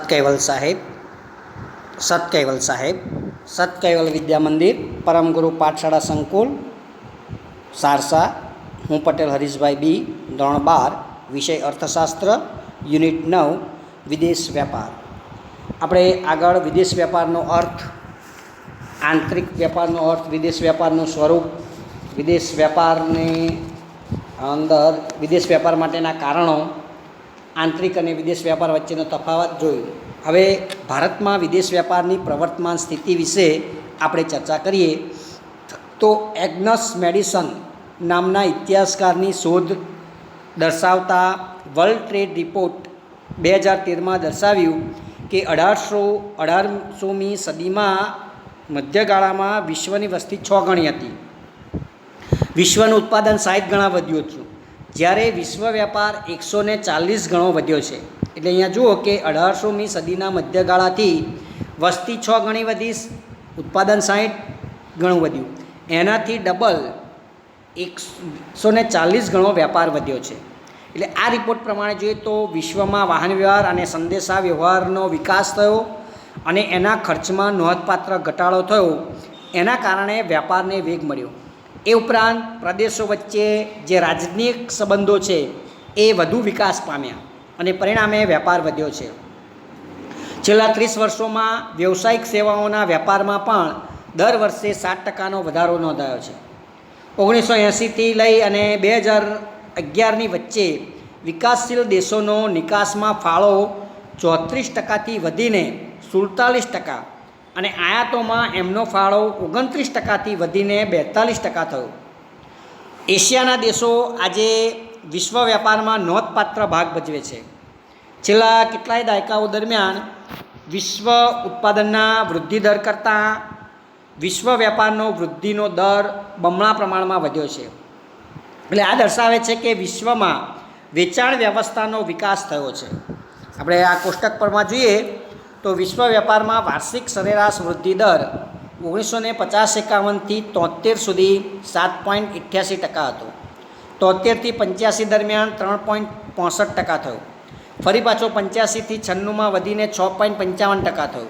Caval साहेब, सत caval साहेब, सत caval विद्या मंदिर, परम गुरु पाठशाला संकुल, सारसा। हूँ पटेल हरीशभाई बी, धोरण 12, विषय अर्थशास्त्र, યુનિટ 9, વિદેશ વ્યાપાર। આપણે આગળ વિદેશ વ્યાપારનો અર્થ, આંતરિક વ્યાપારનો અર્થ, વિદેશ વ્યાપારનું સ્વરૂપ, વિદેશ વ્યાપારની અંદર વિદેશ વ્યાપાર માટેના કારણો, આંતરિક અને વિદેશ વ્યાપાર વચ્ચેનો તફાવત જોયું। હવે ભારતમાં વિદેશ વ્યાપારની પ્રવર્તમાન સ્થિતિ વિશે આપણે ચર્ચા કરીએ તો એગ્નસ મેડિસન નામના ઇતિહાસકારની શોધ દર્શાવતા વર્લ્ડ ટ્રેડ રિપોર્ટ 2013માં દર્શાવ્યું કે 18મી સદીમાં મધ્યગાળામાં વિશ્વની વસ્તી 6 ગણી હતી, વિશ્વનું ઉત્પાદન 60 ગણા વધ્યું હતું, જ્યારે વિશ્વ વ્યાપાર 140 ગણો વધ્યો છે। એટલે અહીંયા જુઓ કે 18મી સદીના મધ્યગાળાથી વસ્તી 6 ગણી વધી, ઉત્પાદન 60 ગણું વધ્યું, એનાથી ડબલ 140 ગણો વ્યાપાર વધ્યો છે। એટલે આ રિપોર્ટ પ્રમાણે જોઈએ તો વિશ્વમાં વાહન વ્યવહાર અને સંદેશા વ્યવહારનો વિકાસ થયો અને એના ખર્ચમાં નોંધપાત્ર ઘટાડો થયો, એના કારણે વ્યાપારને વેગ મળ્યો। એ ઉપરાંત પ્રદેશો વચ્ચે જે રાજનીતિક સંબંધો છે એ વધુ વિકાસ પામ્યા અને પરિણામે વ્યાપાર વધ્યો છે। છેલ્લા 30 વર્ષોમાં વ્યવસાયિક સેવાઓના વ્યાપારમાં પણ દર વર્ષે 7% વધારો નોંધાયો છે। 1980થી લઈ અને 2011ની વચ્ચે વિકાસશીલ દેશોનો નિકાસમાં ફાળો 34%થી વધીને 47% અને આયાતોમાં એમનો ફાળો 29%થી વધીને 42% થયો। એશિયાના દેશો આજે વિશ્વ વ્યાપારમાં નોંધપાત્ર ભાગ ભજવે છે। છેલ્લા કેટલાય દાયકાઓ દરમિયાન વિશ્વ ઉત્પાદનના વૃદ્ધિ દર કરતાં વિશ્વ વ્યાપારનો વૃદ્ધિનો દર બમણા પ્રમાણમાં વધ્યો છે। એટલે આ દર્શાવે છે કે વિશ્વમાં વેચાણ વ્યવસ્થાનો વિકાસ થયો છે। આપણે આ કોષ્ટક પરમાં જોઈએ તો વિશ્વ વ્યાપારમાં વાર્ષિક સરેરાશ વૃદ્ધિ દર 1950-51થી 73 સુધી 7.88% હતો, 73થી 85 દરમિયાન 3.65% થયો, ફરી પાછો 85થી 96માં વધીને 6.55% થયો,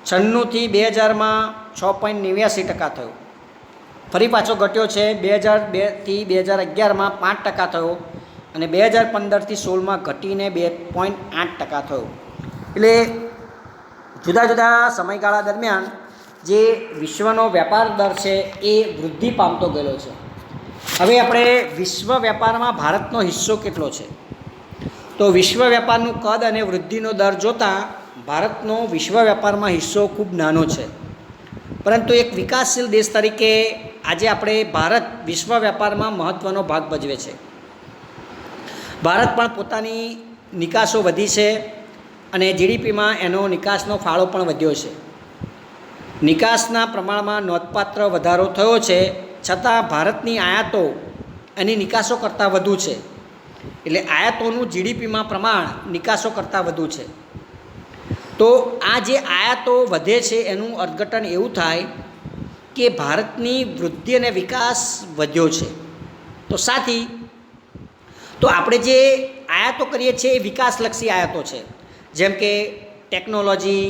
96થી 2000માં 6.89% થયો, ફરી પાછો ઘટ્યો છે 2002થી 2011માં 5% થયો અને 2015થી 16માં ઘટીને 2.8% થયો। એટલે જુદા જુદા સમયગાળા દરમિયાન જે વિશ્વનો વ્યાપાર દર છે એ વૃદ્ધિ પામતો ગયેલો છે। હવે આપણે વિશ્વ વ્યાપારમાં ભારતનો હિસ્સો કેટલો છે તો વિશ્વ વ્યાપારનું કદ અને વૃદ્ધિનો દર જોતાં ભારતનો વિશ્વ વ્યાપારમાં હિસ્સો ખૂબ નાનો છે, પરંતુ એક વિકાસશીલ દેશ તરીકે આજે આપણે ભારત વિશ્વ વ્યાપારમાં મહત્ત્વનો ભાગ ભજવે છે। ભારત પણ પોતાની નિકાસો વધી છે અને જીડીપીમાં એનો નિકાસનો ફાળો પણ વધ્યો છે। નિકાસના પ્રમાણમાં નોંધપાત્ર વધારો થયો છે, છતાં ભારતની આયાતો એની નિકાસો કરતાં વધુ છે। એટલે આયાતોનું જીડીપીમાં પ્રમાણ નિકાસો કરતાં વધુ છે। તો આ જે આયાતો વધે છે એનું અર્થઘટન એવું થાય કે ભારતની વૃદ્ધિ અને વિકાસ વધ્યો છે। તો સાથી તો આપણે જે આયાતો કરીએ છીએ એ વિકાસલક્ષી આયાતો છે, જેમ કે ટેકનોલોજી,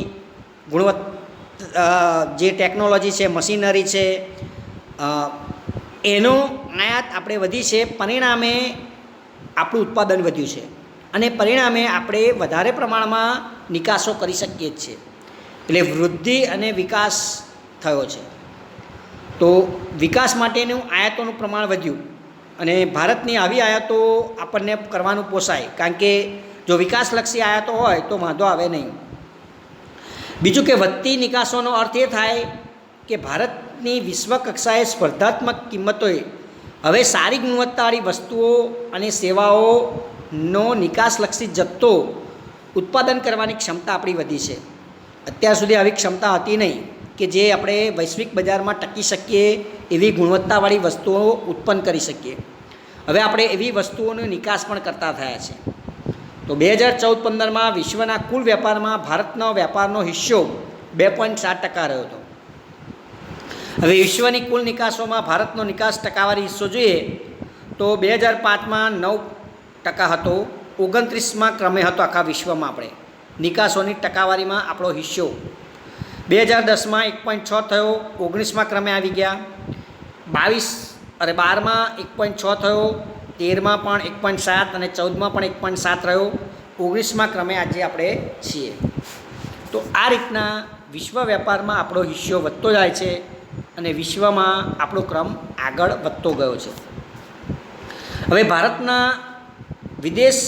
જે ટેકનોલોજી છે, મશીનરી છે, એનો આયાત આપણે વધી છે, પરિણામે આપણું ઉત્પાદન વધ્યું છે અને પરિણામે આપણે વધારે પ્રમાણમાં નિકાસો કરી શકીએ છીએ। એટલે વૃદ્ધિ અને વિકાસ થયો છે। તો વિકાસ માટેનું આયાતોનું પ્રમાણ વધ્યું અને ભારતની આવી આયાતો આપણને કરવાનું પોસાય, કારણ કે જો વિકાસલક્ષી આયાતો હોય તો વાંધો આવે નહીં। બીજું કે વધતી નિકાસોનો અર્થ એ થાય કે ભારતની વિશ્વ કક્ષાએ સ્પર્ધાત્મક કિંમતોએ હવે સારી ગુણવત્તાવાળી વસ્તુઓ અને સેવાઓનો નિકાસલક્ષી જથ્થો ઉત્પાદન કરવાની ક્ષમતા આપણી વધી છે। અત્યાર સુધી આવી ક્ષમતા હતી નહીં કે જે આપણે વૈશ્વિક બજારમાં ટકી શકીએ, એવી ગુણવત્તાવાળી વસ્તુઓ ઉત્પન્ન કરી શકીએ। હવે આપણે એવી વસ્તુઓનો નિકાસ પણ કરતા થયા છે। તો 2014-15માં વિશ્વના કુલ વ્યાપારમાં ભારતનો વ્યાપારનો હિસ્સો 2.7% રહ્યો હતો। હવે વિશ્વની કુલ નિકાસોમાં ભારતનો નિકાસ ટકાવારી હિસ્સો જોઈએ તો 2005માં 9% હતો, 29મા ક્રમે હતો આખા વિશ્વમાં આપણે, નિકાસોની ટકાવારીમાં આપણો હિસ્સો. 2010માં 1.6 થયો, 19મા ક્રમે આવી ગયા. 12માં 1.6 થયો, 13માં પણ 1.7 અને 14માં પણ 1.7 રહ્યો. 19મા ક્રમે આજે આપણે છીએ. તો આ રીતના વિશ્વ વેપારમાં આપણો હિસ્સો વધતો જાય છે અને વિશ્વમાં આપણો ક્રમ આગળ વધતો ગયો છે. હવે ભારતના વિદેશ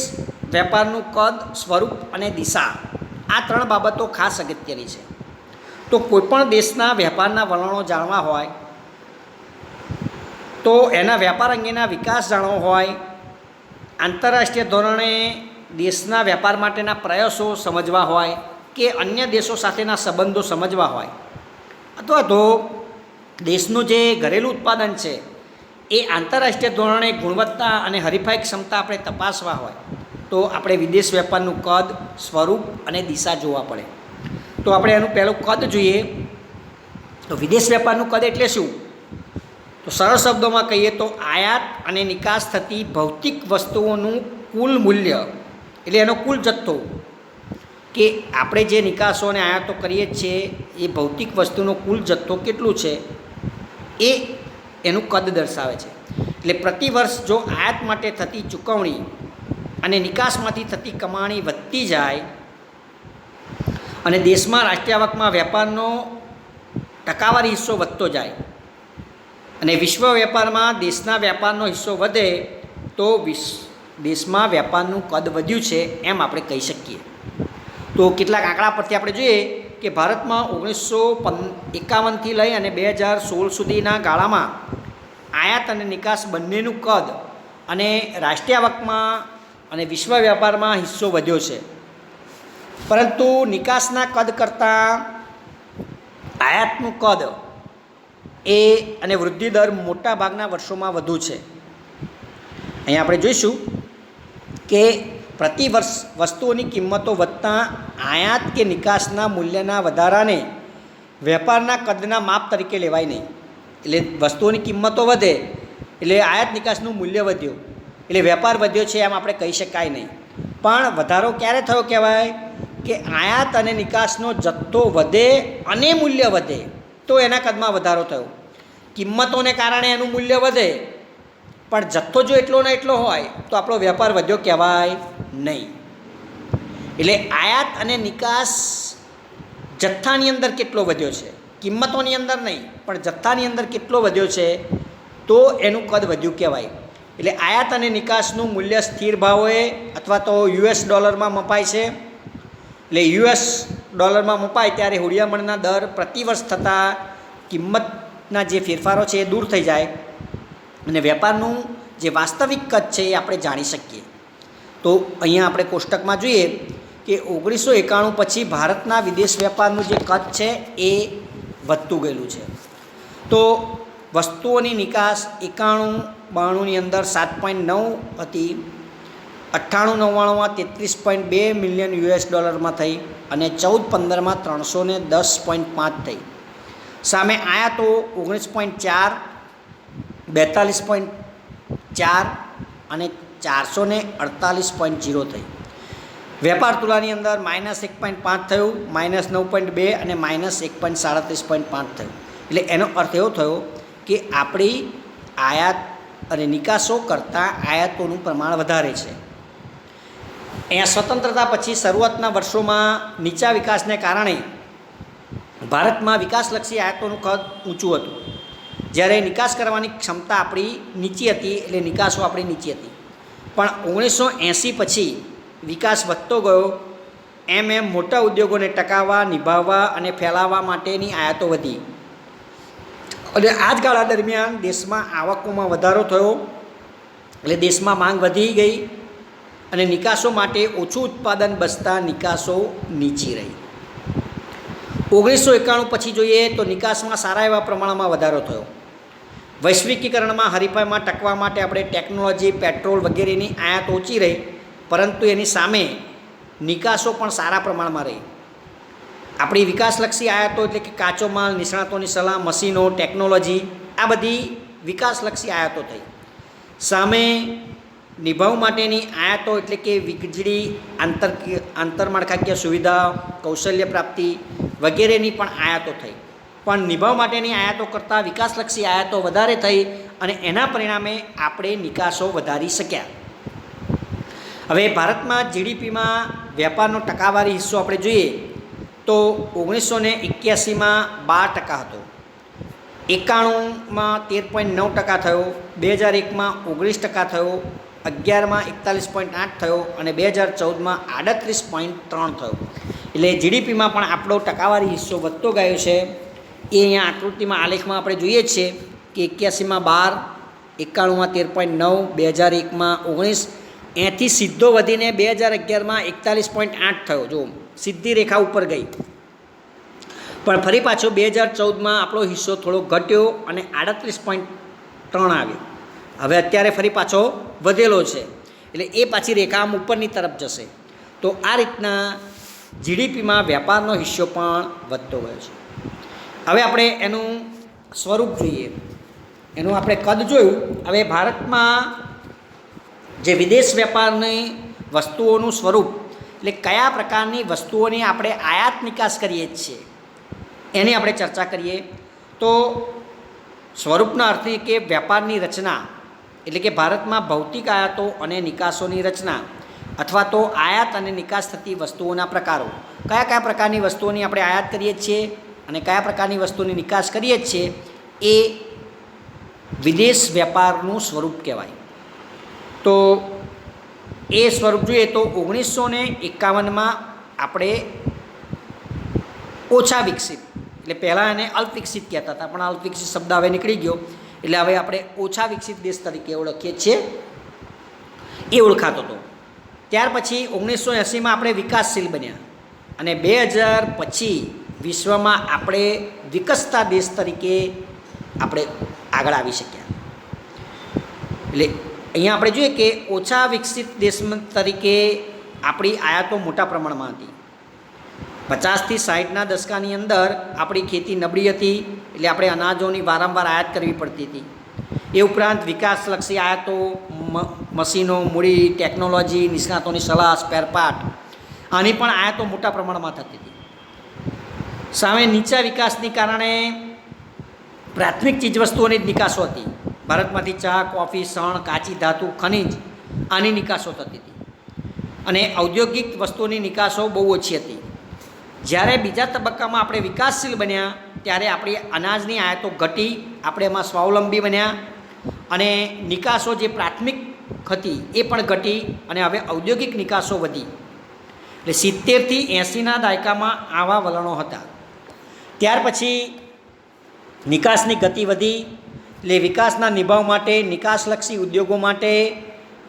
વેપારનું કદ, સ્વરૂપ અને દિશા, આ 3 બાબતો ખાસ અગત્યની છે. તો કોઈપણ દેશના વેપારના વલણો જાણવા હોય, તો એના વેપાર અંગેના વિકાસ જાણવો હોય, આંતરરાષ્ટ્રીય ધોરણે દેશના વેપાર માટેના પ્રયાસો સમજવા હોય કે અન્ય દેશો સાથેના સંબંધો સમજવા હોય, અથવા તો દેશનું જે ઘરેલું ઉત્પાદન છે એ આંતરરાષ્ટ્રીય ધોરણે ગુણવત્તા અને હરીફાઈ ક્ષમતા આપણે તપાસવા હોય, તો આપણે વિદેશ વેપારનું કદ, સ્વરૂપ અને દિશા જોવા પડે. તો આપણે એનું પહેલું કદ જોઈએ. તો વિદેશ વેપારનું કદ એટલે શું? તો સરળ શબ્દોમાં કહીએ તો આયાત અને નિકાસ થતી ભૌતિક વસ્તુઓનું કુલ મૂલ્ય, એટલે એનો કુલ જથ્થો, કે આપણે જે નિકાસો અને આયાતો કરીએ છીએ એ ભૌતિક વસ્તુનો કુલ જથ્થો કેટલું છે એ એનું કદ દર્શાવે છે. એટલે પ્રતિ વર્ષ જો આયાત માટે થતી ચૂકવણી અને નિકાસમાંથી થતી કમાણી વધતી જાય અને દેશમાં રાષ્ટ્રીય આવકમાં વેપારનો ટકાવારી હિસ્સો વધતો જાય અને વિશ્વ વેપારમાં દેશના વેપારનો હિસ્સો વધે, તો દેશમાં વેપારનું કદ વધ્યું છે એમ આપણે કહી શકીએ. તો કેટલાક આંકડા પરથી આપણે જોઈએ કે ભારતમાં 1951થી લઈ અને 2016 સુધીના ગાળામાં આયાત અને નિકાસ બંનેનું કદ અને રાષ્ટ્રીય આવકમાં અને વિશ્વ વેપારમાં હિસ્સો વધ્યો છે. પરંતુ નિકાસના કદ કરતાં આયાતનું કદ એ અને વૃદ્ધિ દર મોટા ભાગના વર્ષોમાં વધુ છે. અહીંયા આપણે જોઈશું કે પ્રતિ વર્ષ વસ્તુઓની કિંમતો વધતાં આયાત કે નિકાસના મૂલ્યના વધારાને વેપારના કદના માપ તરીકે લેવાય નહીં. એટલે વસ્તુઓની કિંમતો વધે એટલે આયાત નિકાસનું મૂલ્ય વધ્યું એટલે વેપાર વધ્યો છે એમ આપણે કહી શકાય નહીં. પણ વધારો ક્યારે થયો કહેવાય કે આયાત અને નિકાસનો જથ્થો વધે અને મૂલ્ય વધે તો એના કદમાં વધારો થયો. કિંમતોને કારણે એનું મૂલ્ય વધે પણ જથ્થો જો એટલો ને એટલો હોય તો આપણો વેપાર વધ્યો કહેવાય નહીં. એટલે આયાત અને નિકાસ જથ્થાની અંદર કેટલો વધ્યો છે, કિંમતોની અંદર નહીં પણ જથ્થાની અંદર કેટલો વધ્યો છે તો એનું કદ વધ્યું કહેવાય. એટલે આયાત અને નિકાસનું મૂલ્ય સ્થિર ભાવે અથવા તો US ડોલરમાં મપાય છે. એટલે US ડોલરમાં મપાય ત્યારે હુડિયામણના દર પ્રતિ વર્ષ થતા કિંમતના જે ફેરફારો છે એ દૂર થઈ જાય અને વેપારનું જે વાસ્તવિક કદ છે એ આપણે જાણી શકીએ. તો અહીંયા આપણે કોષ્ટકમાં જોઈએ કે 1991 પછી ભારતના વિદેશ વેપારનું જે કદ છે એ વધતું ગયેલું છે. તો વસ્તુઓની નિકાસ 91-92ની અંદર 7.9 હતી, 98-99માં 33.2 મિલિયન US ડોલરમાં થઈ અને 14-15માં 310.5 થઈ. સામે આયાતો 19.4, 42.4 અને 448.0 થઈ. વેપાર તુલાની અંદર -1.5 થયું, -9.2 અને -1.37.5 થયું. એટલે એનો અર્થ એવો થયો કે આપણી આયાત અને નિકાસો કરતાં આયાતોનું પ્રમાણ વધારે છે. અહીંયા સ્વતંત્રતા પછી શરૂઆતના વર્ષોમાં નીચા વિકાસને કારણે ભારતમાં વિકાસલક્ષી આયાતોનું કદ ઊંચું હતું, જ્યારે નિકાસ કરવાની ક્ષમતા આપણી નીચી હતી, એટલે નિકાસો આપણી નીચી હતી. પણ 1980 પછી વિકાસ વધતો ગયો એમ મોટા ઉદ્યોગોને ટકાવવા, નિભાવવા અને ફેલાવવા માટેની આયાતો વધી અને આ જ ગાળા દરમિયાન દેશમાં આવકોમાં વધારો થયો. એટલે દેશમાં માંગ વધી ગઈ અને નિકાસો માટે ઓછું ઉત્પાદન બચતા નિકાસો નીચી રહી. 1991 પછી જોઈએ તો નિકાસમાં સારા એવા પ્રમાણમાં વધારો થયો. વૈશ્વિકીકરણમાં હરીફાઈમાં ટકવા માટે આપણે ટેકનોલોજી, પેટ્રોલ વગેરેની આયાત ઓછી રહી, પરંતુ એની સામે નિકાસો પણ સારા પ્રમાણમાં રહી. આપણી વિકાસલક્ષી આયાતો એટલે કે કાચો માલ, નિષ્ણાતોની સલાહ, મશીનો, ટેકનોલોજી, આ બધી વિકાસલક્ષી આયાતો થઈ. સામે નિભાવ માટેની આયાતો એટલે કે વીજળી, આંતરમાળખાકીય સુવિધા, કૌશલ્ય પ્રાપ્તિ વગેરેની પણ આયાતો થઈ, પણ નિભાવ માટેની આયાતો કરતાં વિકાસલક્ષી આયાતો વધારે થઈ અને એના પરિણામે આપણે નિકાસો વધારી શક્યા. હવે ભારતમાં જીડીપીમાં વેપારનો ટકાવારી હિસ્સો આપણે જોઈએ તો 1981માં 12% હતો, 91માં 13.9% થયો, 2001માં 19% થયો, 11માં 41.8 થયો અને 2014માં 38.3 થયો. એટલે જીડીપીમાં પણ આપણો ટકાવારી હિસ્સો વધતો ગયો છે. એ અહીંયા આકૃતિમાં આલેખમાં આપણે જોઈએ જ છે કે 81માં 12, 91માં 13.9, 2001માં 19, એથી સીધો વધીને 2011માં 41.8 થયો. જો સીધી રેખા ઉપર ગઈ, પણ ફરી પાછો 2014માં આપણો હિસ્સો થોડો ઘટ્યો અને 38.3 આવ્યો. હવે અત્યારે ફરી પાછો વધેલો છે, એટલે એ પાછી રેખા આમ ઉપરની તરફ જશે. તો આ રીતના જીડીપીમાં વેપારનો હિસ્સો પણ વધતો ગયો છે. હવે આપણે એનું સ્વરૂપ જોઈએ, એનું આપણે કદ જોયું. હવે ભારતમાં જે વિદેશ વેપારની વસ્તુઓનું સ્વરૂપ, એટલે કયા પ્રકારની વસ્તુઓની આપણે આયાત નિકાસ કરીએ છીએ એની આપણે ચર્ચા કરીએ. તો સ્વરૂપના અર્થે કે વેપારની રચના, એટલે કે ભારતમાં ભૌતિક આયાતો અને નિકાસોની રચના અથવા તો આયાત અને નિકાસ થતી વસ્તુઓના પ્રકારો. કયા કયા પ્રકારની વસ્તુઓની આપણે આયાત કરીએ છીએ અને કયા પ્રકારની વસ્તુની નિકાસ કરીએ છીએ એ વિદેશ વેપારનું સ્વરૂપ કહેવાય. તો એ સ્વરૂપ જોઈએ તો 1951માં આપણે ઓછા વિકસિત, એટલે પહેલાં એને અલ્પવિકસિત કહેતા હતા, પણ અલ્પવિકસિત શબ્દ હવે નીકળી ગયો, એટલે હવે આપણે ઓછા વિકસિત દેશ તરીકે ઓળખીએ છીએ, એ ઓળખાતો હતો. ત્યાર પછી 1980માં આપણે વિકાસશીલ બન્યા અને 2000 પછી વિશ્વમાં આપણે વિકસતા દેશ તરીકે આપણે આગળ આવી શક્યા. એટલે અહીંયા આપણે જોઈએ કે ઓછા વિકસિત દેશ તરીકે આપણી આયાતો મોટા પ્રમાણમાં હતી. 50થી 60ના દશકાની અંદર આપણી ખેતી નબળી હતી, એટલે આપણે અનાજોની વારંવાર આયાત કરવી પડતી હતી. એ ઉપરાંત વિકાસલક્ષી આયાતો, મશીનો, મૂડી, ટેકનોલોજી, નિષ્ણાતોની સલાહ, સ્પેરપાર્ટ, આની પણ આયાતો મોટા પ્રમાણમાં થતી હતી. સામે નીચા વિકાસની કારણે પ્રાથમિક ચીજવસ્તુઓની જ નિકાસો હતી. ભારતમાંથી ચા, કોફી, શણ, કાચી ધાતુ, ખનિજ આની નિકાસો થતી હતી અને ઔદ્યોગિક વસ્તુઓની નિકાસો બહુ ઓછી હતી. જ્યારે બીજા તબક્કામાં આપણે વિકાસશીલ બન્યા ત્યારે આપણી અનાજની આયાતો ઘટી, આપણે એમાં સ્વાવલંબી બન્યા અને નિકાસો જે પ્રાથમિક હતી એ પણ ઘટી અને હવે ઔદ્યોગિક નિકાસો વધી. એટલે 70થી 80ના દાયકામાં આવા વલણો હતા. ત્યાર પછી નિકાસની ગતિ વધી, એટલે વિકાસના નિભાવ માટે, નિકાસલક્ષી ઉદ્યોગો માટે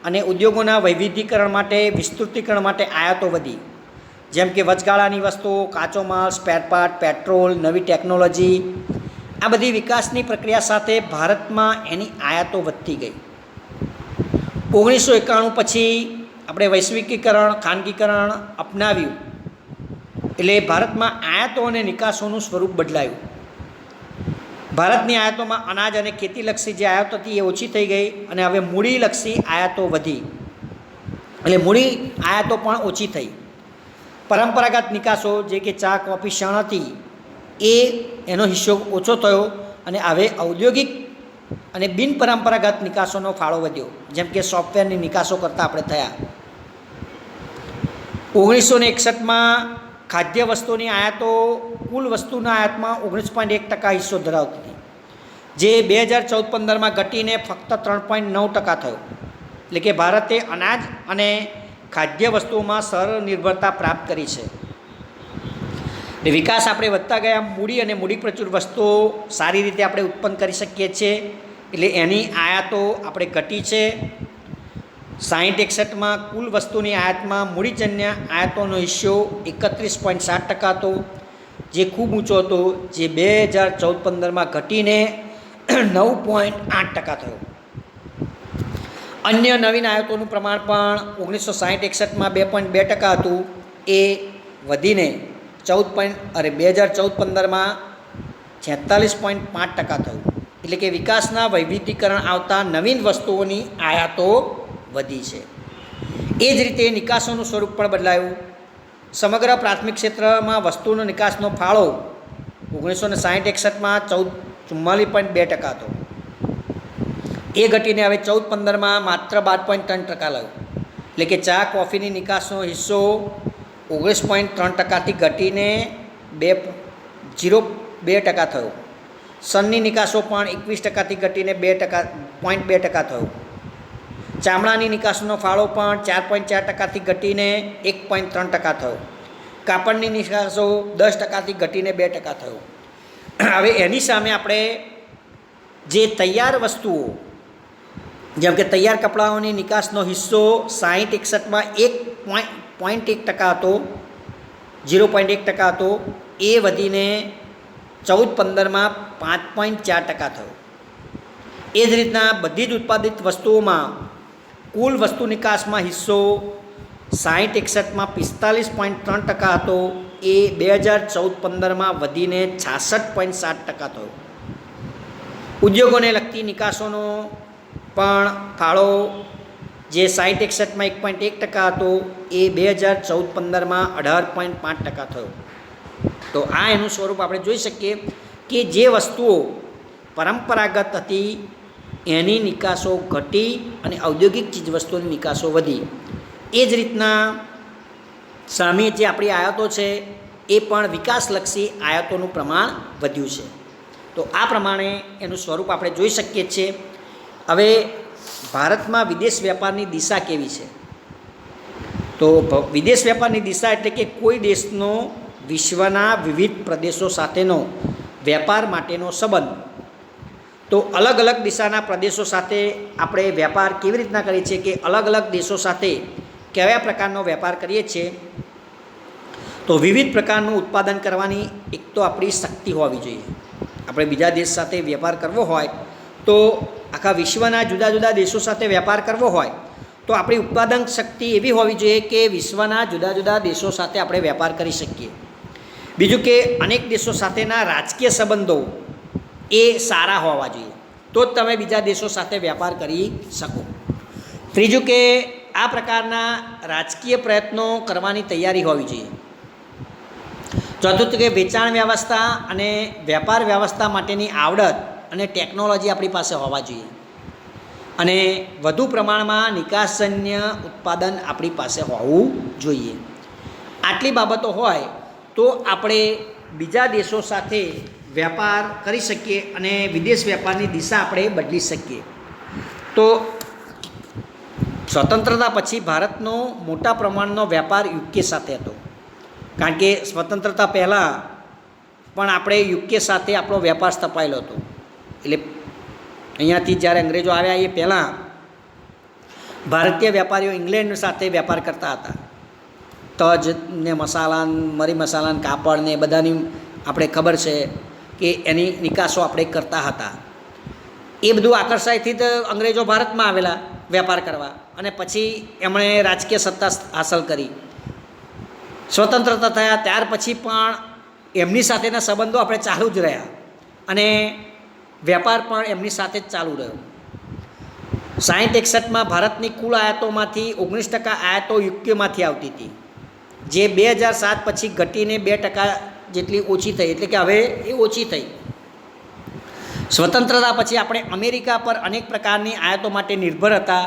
અને ઉદ્યોગોના વૈવિધ્યીકરણ માટે, વિસ્તૃતિકરણ માટે આયાતો વધી. જેમ કે વચગાળાની વસ્તુઓ, કાચો માલ, સ્પેરપાર્ટ, પેટ્રોલ, નવી ટેકનોલોજી, આ બધી વિકાસની પ્રક્રિયા સાથે ભારતમાં એની આયાતો વધતી ગઈ. 1991 પછી આપણે વૈશ્વિકીકરણ, ખાનગીકરણ અપનાવ્યું, એટલે ભારતમાં આયાતો અને નિકાસોનું સ્વરૂપ બદલાયું. ભારતની આયાતોમાં અનાજ અને ખેતીલક્ષી જે આયાતો હતી એ ઓછી થઈ ગઈ અને હવે મૂડીલક્ષી આયાતો વધી, એટલે મૂડી આયાતો પણ ઓછી થઈ. પરંપરાગત નિકાસો જે કે ચા, કોફી, શણ હતી એનો હિસ્સો ઓછો થયો અને હવે ઔદ્યોગિક અને બિનપરંપરાગત નિકાસોનો ફાળો વધ્યો, જેમ કે સોફ્ટવેરની નિકાસો કરતાં આપણે થયા. 1961માં ખાદ્ય વસ્તુની આયાતો કુલ વસ્તુના આયાતમાં 19.1% હિસ્સો ધરાવતી હતી, જે 2014-15માં ઘટીને ફક્ત 3.9% થયો. એટલે કે ભારતે અનાજ અને ખાદ્ય વસ્તુઓમાં સ્વનિર્ભરતા પ્રાપ્ત કરી છે. વિકાસ આપણે વધતા ગયા, મૂડી અને મૂડી પ્રચુર વસ્તુઓ સારી રીતે આપણે ઉત્પન્ન કરી શકીએ છીએ, એટલે એની આયાતો આપણે ઘટી છે. 60-61માં કુલ વસ્તુની આયાતમાં મૂડીજન્ય આયાતોનો હિસ્સો 31.7% હતો, જે ખૂબ ઊંચો હતો, જે 2014-15માં ઘટીને 9.8% થયો. અન્ય નવીન આયાતોનું પ્રમાણ પણ 1960-61માં 2.2% હતું, એ વધીને 2014-15માં 46.5% થયું. એટલે કે વિકાસના વૈવિધ્યીકરણ આવતા નવીન વસ્તુઓની આયાતો વધી છે. એ જ રીતે નિકાસોનું સ્વરૂપ પણ બદલાયું. સમગ્ર પ્રાથમિક ક્ષેત્રમાં વસ્તુનો નિકાસનો ફાળો 1960-61માં 44.2% હતો. એ ઘટીને હવે 14-15માં માત્ર 12.3% લાવ્યો. એટલે કે ચા કોફીની નિકાસનો હિસ્સો 19.3%થી ઘટીને 0.2% થયો. સનની નિકાસો પણ 21%થી ઘટીને 2.2% થયો. ચામડાની નિકાસનો ફાળો પણ 4.4%થી ઘટીને 1.3% થયો. કાપડની નિકાસો 10%થી ઘટીને 2% થયો. હવે એની સામે આપણે જે તૈયાર વસ્તુઓ જેમ કે તૈયાર કપડાઓની નિકાસનો હિસ્સો 60-61માં 1.1% હતો, 0.1% હતો. એ વધીને 14-15માં 5.4% થયો. એ જ રીતના બધી જ ઉત્પાદિત વસ્તુઓમાં કુલ વસ્તુ નિકાસમાં હિસ્સો 60-61માં 45.3% હતો. એ 2014-15માં વધીને 66.7% થયો. ઉદ્યોગોને લગતી નિકાસોનો પણ ફાળો જે 60-61માં 1.1% હતો એ 2014-15માં 18.5% થયો. તો આ એનું સ્વરૂપ આપણે જોઈ શકીએ કે જે વસ્તુઓ પરંપરાગત હતી એની નિકાસો ઘટી અને ઔદ્યોગિક ચીજવસ્તુઓની નિકાસો વધી. એ જ રીતના સામે જે આપણી આયાતો છે એ પણ વિકાસલક્ષી આયાતોનું પ્રમાણ વધ્યું છે. તો આ પ્રમાણે એનું સ્વરૂપ આપણે જોઈ શકીએ છીએ. હવે ભારતમાં વિદેશ વેપારની દિશા કેવી છે? તો વિદેશ વેપારની દિશા એટલે કે કોઈ દેશનો વિશ્વના વિવિધ પ્રદેશો સાથેનો વેપાર માટેનો સંબંધ. તો અલગ અલગ દિશાના પ્રદેશો સાથે આપણે વેપાર કેવી રીતના કરીએ છીએ કે અલગ અલગ દેશો સાથે કયા પ્રકારનો વેપાર કરીએ છીએ? તો વિવિધ પ્રકારનું ઉત્પાદન કરવાની એક તો આપણી શક્તિ હોવી જોઈએ. આપણે બીજા દેશ સાથે વેપાર કરવો હોય તો આખા વિશ્વના જુદા જુદા દેશો સાથે વેપાર કરવો હોય તો આપણી ઉત્પાદન શક્તિ એવી હોવી જોઈએ કે વિશ્વના જુદા જુદા દેશો સાથે આપણે વેપાર કરી શકીએ. બીજું કે અનેક દેશો સાથેના રાજકીય સંબંધો એ સારા હોવા જોઈએ તો જ તમે બીજા દેશો સાથે વેપાર કરી શકો. ત્રીજું કે આ પ્રકારના રાજકીય પ્રયત્નો કરવાની તૈયારી હોવી જોઈએ. ચોથું કે વેચાણ વ્યવસ્થા અને વેપાર વ્યવસ્થા માટેની આવડત અને ટેકનોલોજી આપણી પાસે હોવા જોઈએ. અને વધુ પ્રમાણમાં નિકાસજન્ય ઉત્પાદન આપણી પાસે હોવું જોઈએ. આટલી બાબતો હોય તો આપણે બીજા દેશો સાથે વેપાર કરી શકીએ અને વિદેશ વેપારની દિશા આપણે બદલી શકીએ. તો સ્વતંત્રતા પછી ભારતનો મોટા પ્રમાણનો વેપાર યુકે સાથે હતો. કારણ કે સ્વતંત્રતા પહેલાં પણ આપણે યુકે સાથે આપણો વેપાર સ્થપાયેલો હતો. એટલે અહીંયાથી જ્યારે અંગ્રેજો આવ્યા એ પહેલાં ભારતીય વેપારીઓ ઇંગ્લેન્ડ સાથે વેપાર કરતા હતા. તજ ને મસાલા, મરી મસાલા, કાપડ ને બધાની આપણે ખબર છે કે એની નિકાસો આપણે કરતા હતા. એ બધું આકર્ષાયથી જ અંગ્રેજો ભારતમાં આવેલા વેપાર કરવા અને પછી એમણે રાજકીય સત્તા હાંસલ કરી. સ્વતંત્રતા થયા ત્યાર પછી પણ એમની સાથેના સંબંધો આપણે ચાલુ જ રહ્યા અને વેપાર પણ એમની સાથે જ ચાલુ રહ્યો. 60-61માં ભારતની કુલ આયાતોમાંથી 19% આયાતો યુકેમાંથી આવતી હતી, જે 2007 પછી ઘટીને 2% જેટલી ઓછી થઈ. એટલે કે હવે એ ઓછી થઈ. સ્વતંત્રતા પછી આપણે અમેરિકા પર અનેક પ્રકારની આયાતો માટે નિર્ભર હતા.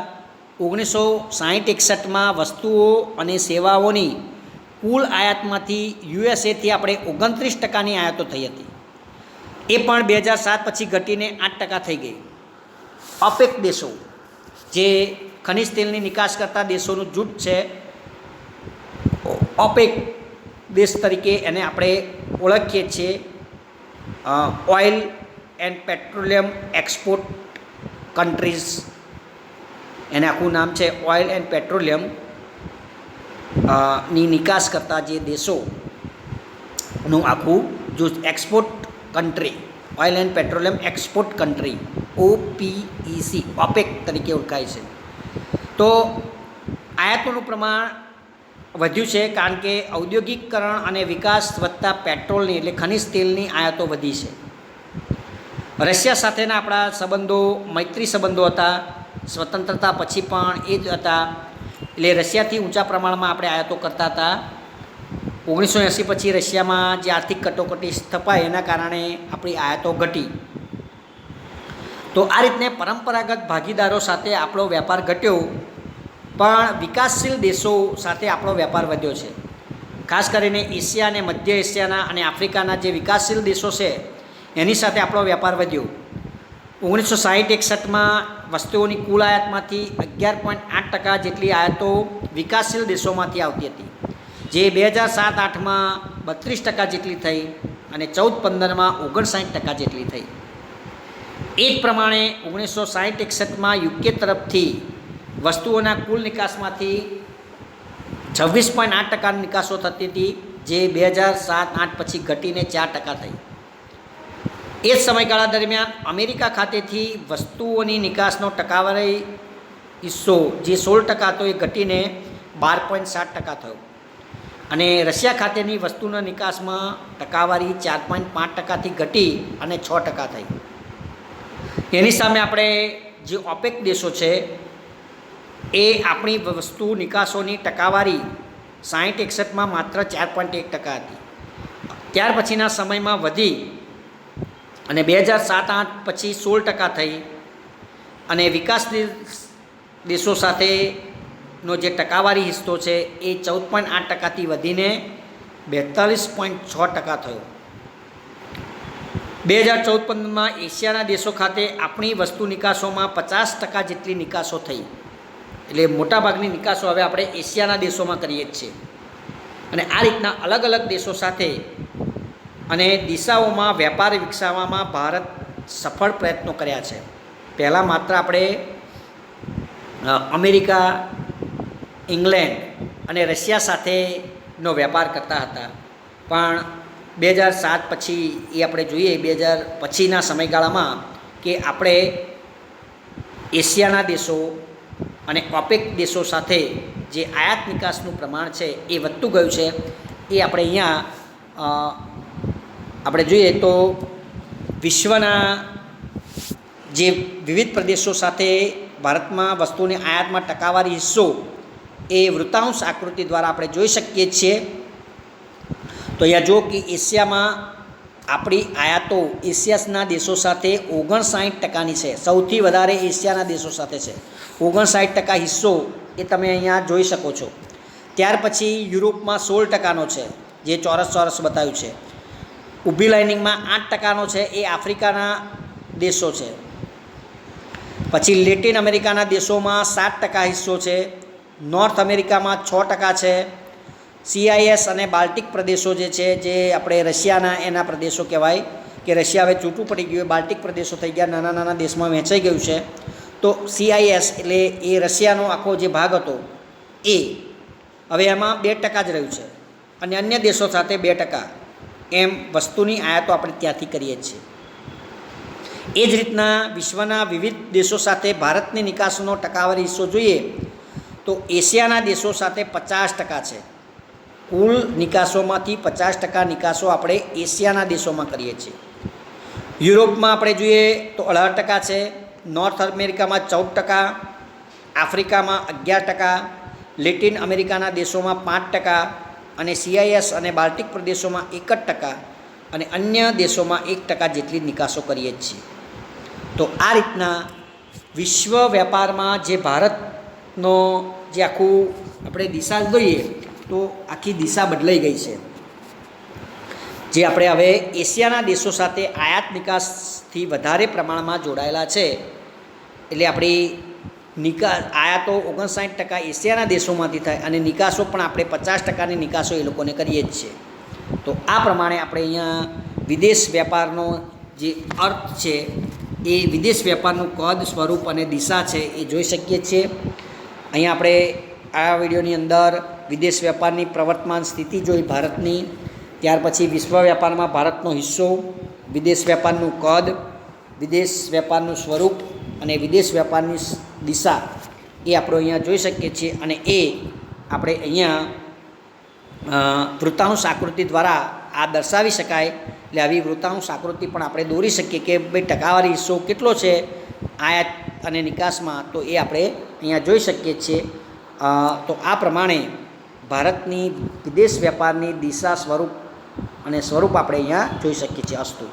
1960-61માં વસ્તુઓ અને સેવાઓની કુલ આયાતમાંથી યુએસએથી આપણે 29%ની આયાતો થઈ હતી. એ પણ 2007 પછી ઘટીને 8% થઈ ગઈ. ઓપેક દેશો જે ખનિજ તેલની નિકાસ કરતા દેશોનું જૂથ છે, ઓપેક દેશ તરીકે એને આપણે ઓળખીએ છીએ. Oil and petroleum export countries એને આખું નામ છે. ઓઇલ એન્ડ પેટ્રોલિયમ ની નિકાસ કરતા જે દેશોનું આખું જૂથ export country, oil and petroleum export country, OPEC, opaque તરીકે ઓળખાય છે. તો આયાતોનું પ્રમાણ વધ્યું છે કારણ કે ઔદ્યોગિકકરણ અને વિકાસ વધતા પેટ્રોલની એટલે ખનિજ તેલની આયાતો વધી છે. રશિયા સાથેના આપણા સંબંધો મૈત્રી સંબંધો હતા. સ્વતંત્રતા પછી પણ એ જ હતા. એટલે રશિયાથી ઊંચા પ્રમાણમાં આપણે આયાતો કરતા હતા. 1980 પછી રશિયામાં જે આર્થિક કટોકટી સ્થપાઈ એના કારણે આપણી આયાતો ઘટી. તો આ રીતને પરંપરાગત ભાગીદારો સાથે આપણો વેપાર ઘટ્યો, પણ વિકાસશીલ દેશો સાથે આપણો વેપાર વધ્યો છે. ખાસ કરીને એશિયા અને મધ્ય એશિયાના અને આફ્રિકાના જે વિકાસશીલ દેશો છે એની સાથે આપણો વેપાર વધ્યો. 1960-61માં વસ્તુઓની કુલ આયાતમાંથી 11.8% જેટલી આયાતો વિકાસશીલ દેશોમાંથી આવતી હતી, જે 2007-8માં 32% જેટલી થઈ અને 14-15માં 59% જેટલી થઈ. એ જ પ્રમાણે 1960-61માં યુકે તરફથી વસ્તુઓના કુલ નિકાસમાંથી 26.8% નિકાસો થતી હતી, જે 2007-8 પછી ઘટીને 4% થઈ. એ જ સમયગાળા દરમિયાન અમેરિકા ખાતેથી વસ્તુઓની નિકાસનો ટકાવારી હિસ્સો જે 16% હતો એ ઘટીને 12.7% થયો અને રશિયા ખાતેની વસ્તુના નિકાસમાં ટકાવારી 4.5%થી ઘટી અને 6% થઈ. એની સામે આપણે જે ઓપેક દેશો છે એ આપણી વસ્તુ નિકાસોની ટકાવારી 60-61માં માત્ર 4.1% હતી. ત્યાર પછીના સમયમાં વધી અને 2007-8 પછી 16% થઈ અને વિકાસશીલ દેશો સાથેનો જે ટકાવારી હિસ્સો છે એ 14.8%થી વધીને 42.6% થયો. 2014-15માં એશિયાના દેશો ખાતે આપણી વસ્તુ નિકાસોમાં 50% જેટલી નિકાસો થઈ. એટલે મોટાભાગની નિકાસો હવે આપણે એશિયાના દેશોમાં કરીએ જ છીએ. અને આ રીતના અલગ અલગ દેશો સાથે અને દિશાઓમાં વેપાર વિકસાવવામાં ભારત સફળ પ્રયત્નો કર્યા છે. પહેલાં માત્ર આપણે અમેરિકા, ઇંગ્લેન્ડ અને રશિયા સાથેનો વેપાર કરતા હતા, પણ 2007 પછી એ આપણે જોઈએ 2000 પછીના સમયગાળામાં કે આપણે એશિયાના દેશો અને ઓપેક દેશો સાથે જે આયાત નિકાસનું પ્રમાણ છે એ વધતું ગયું છે. એ આપણે અહીંયા આપણે જોઈએ તો વિશ્વના જે વિવિધ પ્રદેશો સાથે ભારતમાં વસ્તુની આયાતમાં ટકાવારી હિસ્સો એ વૃત્તાંશ આકૃતિ દ્વારા આપણે જોઈ શકીએ છીએ. તો અહીંયા જો કે એશિયામાં આપણી આયાતો એશિયાના દેશો સાથે 59%ની છે. સૌથી વધારે એશિયાના દેશો સાથે છે, 59% હિસ્સો એ તમે અહીંયા જોઈ શકો છો. ત્યાર પછી યુરોપમાં 16%નો છે, જે ચોરસ બતાવ્યું છે. ઊભી લાઇનિંગમાં 8%નો છે, એ આફ્રિકાના દેશો છે. પછી લેટિન અમેરિકાના દેશોમાં 7% હિસ્સો છે. નોર્થ અમેરિકામાં 6% છે. CIS અને બાલ્ટિક પ્રદેશો જે છે, જે આપણે રશિયાના એના પ્રદેશો કહેવાય કે રશિયા હવે છૂટું પડી ગયું, બાલ્ટિક પ્રદેશો થઈ ગયા, નાના નાના દેશમાં વહેંચાઈ ગયું છે. તો CIS એટલે એ રશિયાનો આખો જે ભાગ હતો એ હવે એમાં 2% જ રહ્યું છે અને અન્ય દેશો સાથે 2%. એમ વસ્તુની આયાતો આપણે ત્યાંથી કરીએ છીએ. એ જ રીતના વિશ્વના વિવિધ દેશો સાથે ભારતની નિકાસનો ટકાવારી હિસ્સો જોઈએ તો એશિયાના દેશો સાથે 50% છે. કુલ નિકાસોમાંથી 50% નિકાસો આપણે એશિયાના દેશોમાં કરીએ છીએ. યુરોપમાં આપણે જોઈએ તો 18% છે. નોર્થ અમેરિકામાં 14%, આફ્રિકામાં 11%, લેટિન અમેરિકાના દેશોમાં 5% અને CIS અને બાલ્ટિક પ્રદેશોમાં 1% અને અન્ય દેશોમાં 1% જેટલી નિકાસો કરીએ જ છીએ. તો આ રીતના વિશ્વ વેપારમાં જે ભારતનો જે આખું આપણે દિશા જોઈએ તો આખી દિશા બદલાઈ ગઈ છે. જે આપણે હવે એશિયાના દેશો સાથે આયાત નિકાસથી વધારે પ્રમાણમાં જોડાયેલા છે. એટલે આપણી આયાતો 59% એશિયાના દેશોમાંથી થાય અને નિકાસો પણ આપણે 50%ની નિકાસો એ લોકોને કરીએ જ છીએ. તો આ પ્રમાણે આપણે અહીંયા વિદેશ વેપારનો જે અર્થ છે એ વિદેશ વેપારનું કદ, સ્વરૂપ અને દિશા છે એ જોઈ શકીએ છીએ. અહીંયા આપણે આ વિડીયોની અંદર વિદેશ વેપારની પ્રવર્તમાન સ્થિતિ જોઈ ભારતની, ત્યાર પછી વિશ્વ વેપારમાં ભારતનો હિસ્સો, વિદેશ વેપારનું કદ, વિદેશ વેપારનું સ્વરૂપ અને વિદેશ વેપારની દિશા એ આપણે અહીંયા જોઈ શકીએ છીએ. અને એ આપણે અહીંયા વૃત્તાંશ આકૃતિ દ્વારા આ દર્શાવી શકાય. એટલે આવી વૃત્તાંશ આકૃતિ પણ આપણે દોરી શકીએ કે ભાઈ ટકાવારી હિસ્સો કેટલો છે આયાત અને નિકાસમાં, તો એ આપણે અહીંયા જોઈ શકીએ છીએ. તો આ પ્રમાણે ભારતની વિદેશ વેપારની દિશા સ્વરૂપ અને સ્વરૂપ આપણે અહીંયા જોઈ શકીએ છીએ. અસ્તુ.